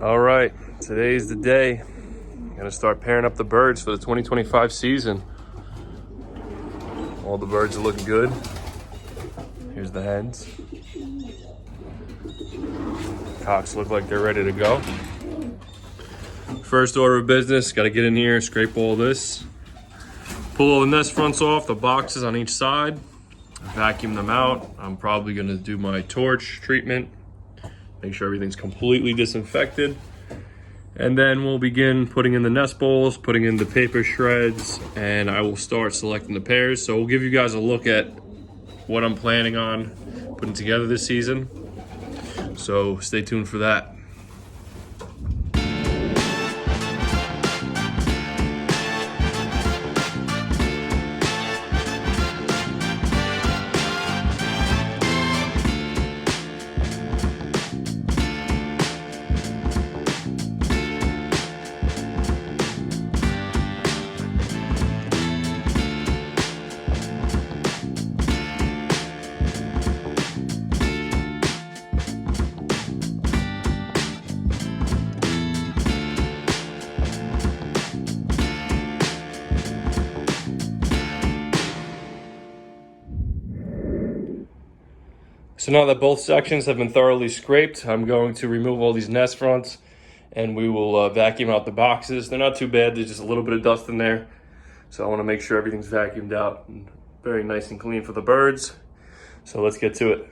All right, today's the day. I'm gonna start pairing up the birds for the 2025 season. All the birds are looking good. Here's the hens. Cocks look like they're ready to go. First order of business, gotta get in here, scrape all this. Pull all the nest fronts off, the boxes on each side. Vacuum them out. I'm probably gonna do my torch treatment. Make sure everything's completely disinfected. And then we'll begin putting in the nest bowls, putting in the paper shreds, and I will start selecting the pairs. So we'll give you guys a look at what I'm planning on putting together this season. So stay tuned for that. So now that both sections have been thoroughly scraped, I'm going to remove all these nest fronts and we will vacuum out the boxes. They're not too bad, there's just a little bit of dust in there. So I want to make sure everything's vacuumed out and very nice and clean for the birds. So let's get to it.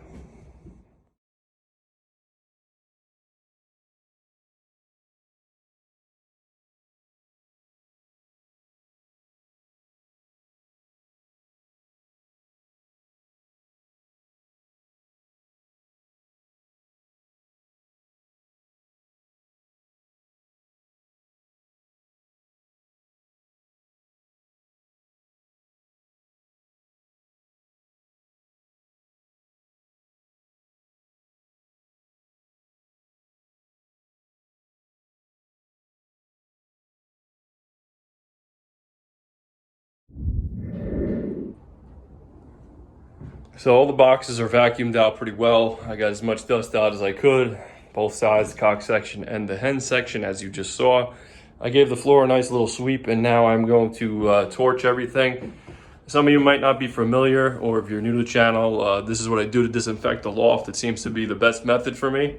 So all the boxes are vacuumed out pretty well. I got as much dust out as I could, both sides, the cock section and the hen section, as you just saw. I gave the floor a nice little sweep, and now I'm going to torch everything. Some of you might not be familiar, or if you're new to the channel, this is what I do to disinfect the loft. It seems to be the best method for me.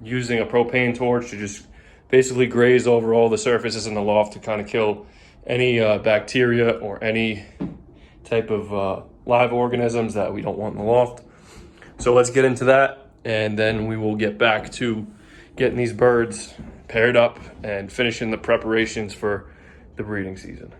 Using a propane torch to just basically graze over all the surfaces in the loft to kind of kill any bacteria or any type of live organisms that we don't want in the loft. So let's get into that, and then we will get back to getting these birds paired up and finishing the preparations for the breeding season.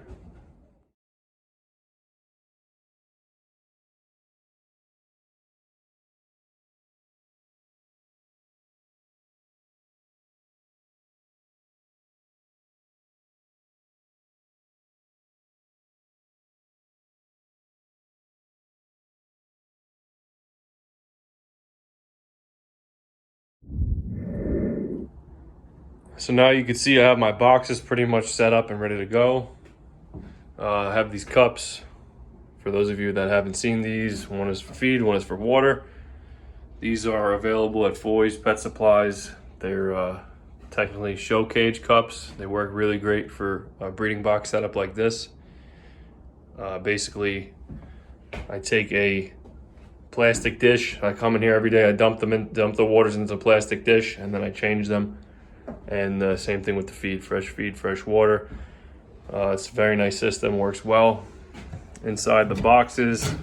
So now you can see I have my boxes pretty much set up and ready to go. I have these cups. For those of you that haven't seen these, one is for feed, one is for water. These are available at Foy's Pet Supplies. They're technically show cage cups. They work really great for a breeding box setup like this. Basically, I take a plastic dish. I come in here every day. I dump the waters into a plastic dish, and then I change them. And the same thing with the feed, fresh water. It's a very nice system, works well. Inside the boxes,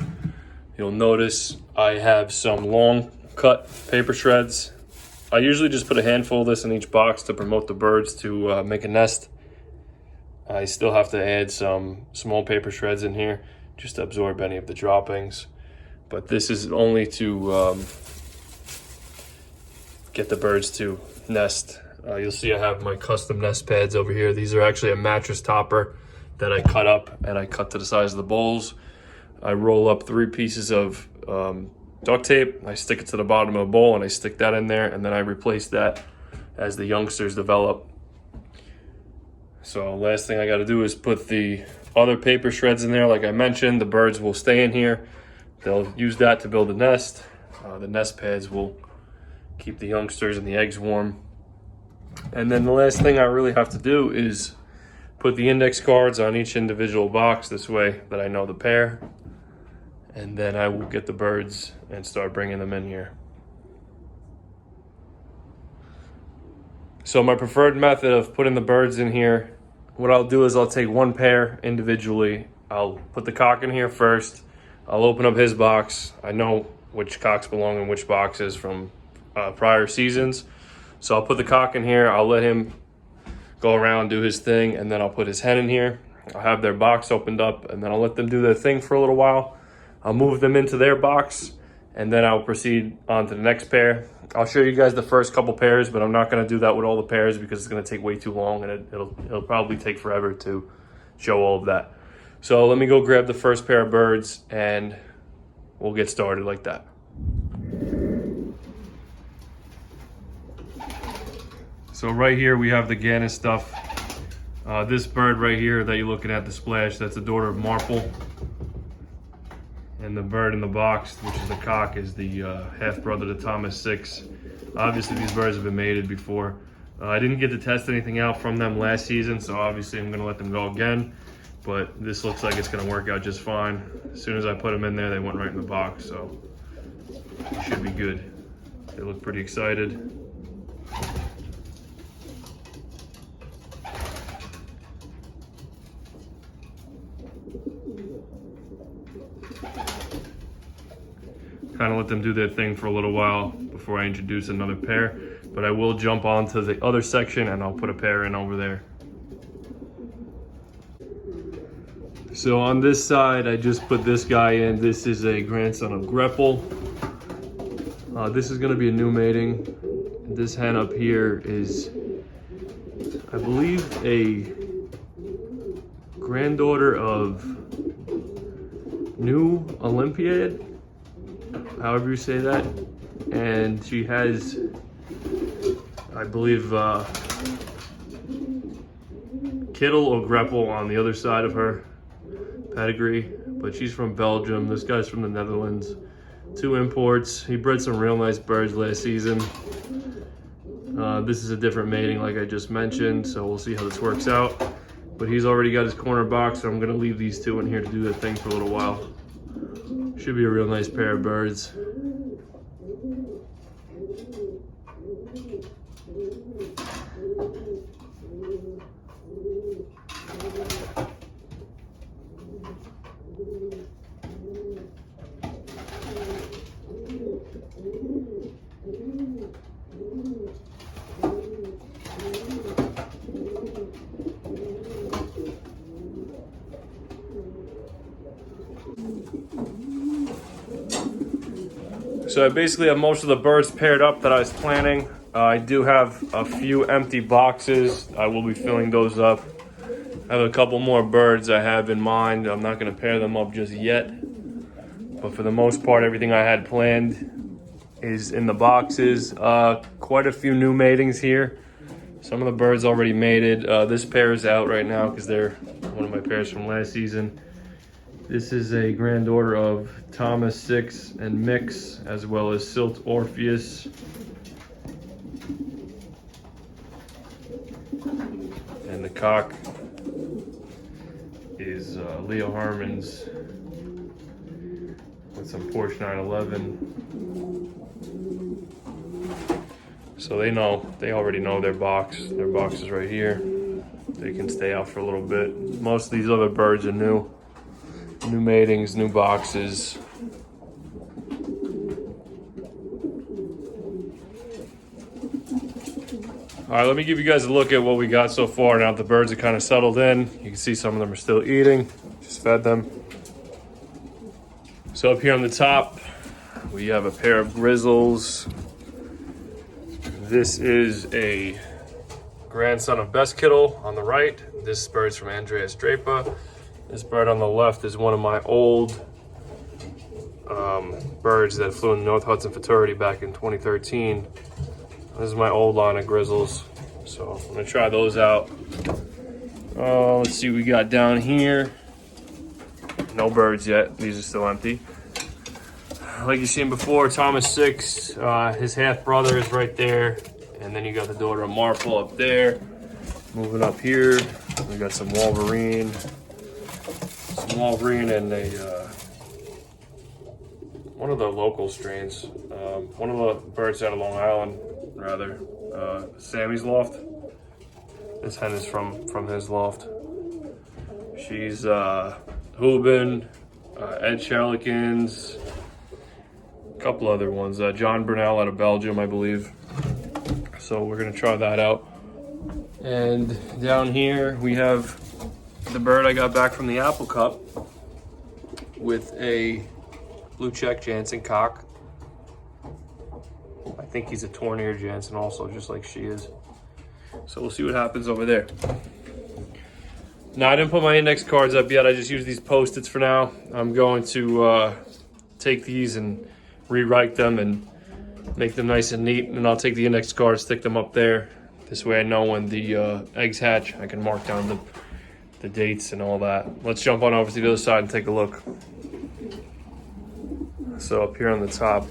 you'll notice I have some long cut paper shreds. I usually just put a handful of this in each box to promote the birds to make a nest. I still have to add some small paper shreds in here just to absorb any of the droppings. But this is only to get the birds to nest. You'll see I have my custom nest pads over here. These are actually a mattress topper that I cut up, and I cut to the size of the bowls. I roll up 3 pieces of duct tape. I stick it to the bottom of a bowl, and I stick that in there, and then I replace that as the youngsters develop. So last thing I got to do is put the other paper shreds in there. Like I mentioned, the birds will stay in here. They'll use that to build a nest. The nest pads will keep the youngsters and the eggs warm. And then the last thing I really have to do is put the index cards on each individual box this way that I know the pair. And then I will get the birds and start bringing them in here. So my preferred method of putting the birds in here, what I'll do is I'll take one pair individually. I'll put the cock in here first. I'll open up his box. I know which cocks belong in which boxes from prior seasons. So I'll put the cock in here. I'll let him go around, do his thing, and then I'll put his hen in here. I'll have their box opened up, and then I'll let them do their thing for a little while. I'll move them into their box, and then I'll proceed on to the next pair. I'll show you guys the first couple pairs, but I'm not going to do that with all the pairs because it's going to take way too long, and it'll probably take forever to show all of that. So let me go grab the first pair of birds, and we'll get started like that. So right here we have the Gannis stuff. This bird right here that you're looking at, the splash, that's a daughter of Marple. And the bird in the box, which is the cock, is the half-brother to Thomas 6. Obviously these birds have been mated before. I didn't get to test anything out from them last season, so obviously I'm gonna let them go again. But this looks like it's gonna work out just fine. As soon as I put them in there, they went right in the box, so it should be good. They look pretty excited. Kind of let them do their thing for a little while before I introduce another pair, but I will jump onto the other section and I'll put a pair in over there. So on this side, I just put this guy in. This is a grandson of Greppel. This is going to be a new mating. This hen up here is, I believe, a granddaughter of New Olympiad, however you say that, and she has, I believe, Kittle or Greppel on the other side of her pedigree, but she's from Belgium. This guy's from the Netherlands. 2 imports. He bred some real nice birds last season. This is a different mating like I just mentioned, so we'll see how this works out. But he's already got his corner box, so I'm gonna leave these 2 in here to do their thing for a little while. Should be a real nice pair of birds. So I basically have most of the birds paired up that I was planning. I do have a few empty boxes. I will be filling those up. I have a couple more birds I have in mind. I'm not going to pair them up just yet. But for the most part, everything I had planned is in the boxes. Quite a few new matings here. Some of the birds already mated. This pair is out right now because they're one of my pairs from last season. This is a granddaughter of Thomas 6 and Mix, as well as Silt Orpheus. And the cock is Leo Harmon's with some Porsche 911. So they already know their box. Their box is right here. They can stay out for a little bit. Most of these other birds are new. New matings, new boxes. All right, let me give you guys a look at what we got so far. Now the birds are kind of settled in. You can see some of them are still eating. Just fed them. So up here on the top, we have a pair of grizzles. This is a grandson of Best Kittle on the right. This bird's from Andreas Draper. This bird on the left is one of my old birds that flew in the North Hudson Futurity back in 2013. This is my old line of grizzles. So I'm gonna try those out. Let's see what we got down here. No birds yet, these are still empty. Like you've seen before, Thomas 6, his half brother is right there. And then you got the daughter of Marple up there. Moving up here, we got some Wolverine and a one of the local strains. One of the birds out of Long Island, rather. Sammy's Loft. This hen is from his loft. She's Hubin, Ed Charlikins, a couple other ones. John Brunel out of Belgium, I believe. So we're gonna try that out. And down here we have the bird I got back from the Apple Cup with a blue check Jansen cock. I think he's a torn-ear Jansen also, just like she is. So we'll see what happens over there. Now, I didn't put my index cards up yet. I just use these Post-its for now. I'm going to take these and rewrite them and make them nice and neat. And I'll take the index cards, stick them up there. This way I know when the eggs hatch, I can mark down the dates and all that. Let's jump on over to the other side and take a look. So up here on the top,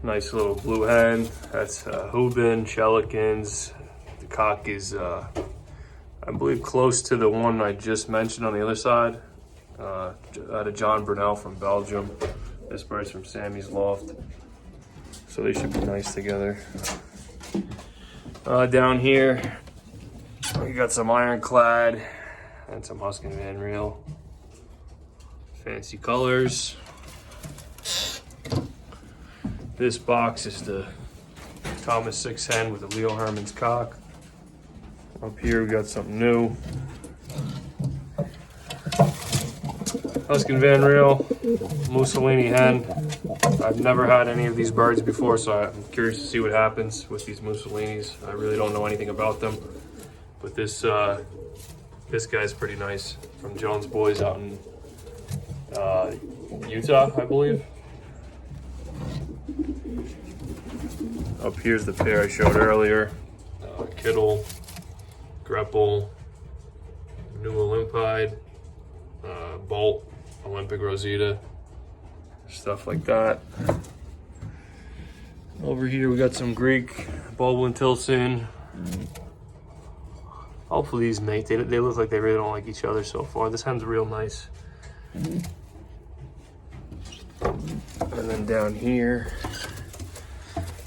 nice little blue hen. That's Hubin, Charlikins. The cock is, I believe, close to the one I just mentioned on the other side. Out of John Brunel from Belgium. This bird's from Sammy's Loft. So they should be nice together. Down here, we got some Ironclad and some Huskin Van Reel. Fancy colors. This box is the Thomas 6 hen with a Leo Herman's cock. Up here we got something new. Huskin Van Reel, Mussolini hen. I've never had any of these birds before, so I'm curious to see what happens with these Mussolinis. I really don't know anything about them, but this guy's pretty nice, from Jones Boys out in Utah, I believe. Up here's the pair I showed earlier. Kittle, Greppel, New Olympide, Bolt, Olympic Rosita, stuff like that. Over here we got some Greek, Baldwin Tilson. Hopefully these mate. They look like they really don't like each other so far. This hen's real nice. And then down here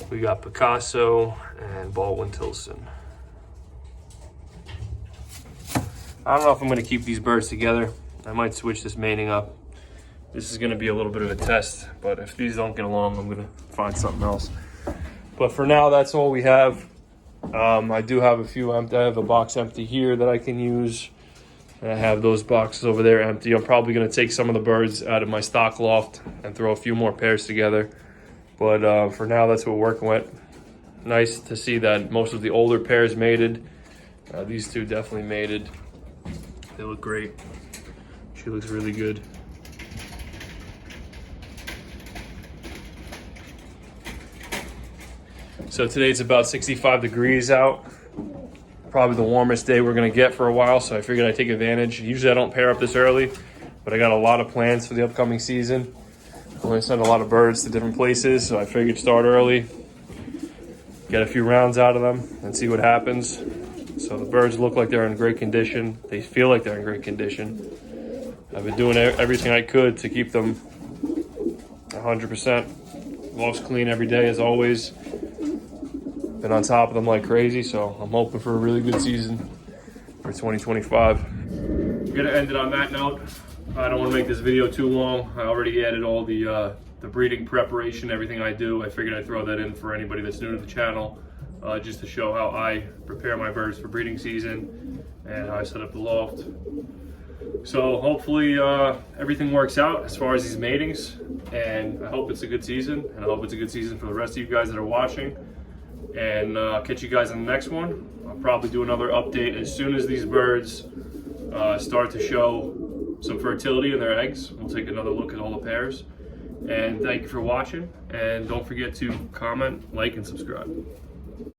we got Picasso and Baldwin Tilson. I don't know if I'm going to keep these birds together. I might switch this mating up. This is going to be a little bit of a test, but if these don't get along, I'm going to find something else. But for now, that's all we have. I do have a few empty. I have a box empty here that I can use. And I have those boxes over there empty. I'm probably going to take some of the birds out of my stock loft and throw a few more pairs together. But for now, that's what we're working with. Nice to see that most of the older pairs mated. These two definitely mated. They look great. She looks really good. So today it's about 65 degrees out. Probably the warmest day we're gonna get for a while, so I figured I'd take advantage. Usually I don't pair up this early, but I got a lot of plans for the upcoming season. I'm gonna send a lot of birds to different places, so I figured start early, get a few rounds out of them, and see what happens. So the birds look like they're in great condition. They feel like they're in great condition. I've been doing everything I could to keep them 100%. Loft's clean every day as always. Been on top of them like crazy, so I'm hoping for a really good season for 2025. I'm gonna end it on that note. I don't want to make this video too long. I already added all the breeding preparation, everything I do. I figured I'd throw that in for anybody that's new to the channel, just to show how I prepare my birds for breeding season and how I set up the loft. So hopefully everything works out as far as these matings, and I hope it's a good season, and I hope it's a good season for the rest of you guys that are watching. And I'll catch you guys on the next one. I'll probably do another update as soon as these birds start to show some fertility in their eggs. We'll take another look at all the pairs. And thank you for watching. And don't forget to comment, like, and subscribe.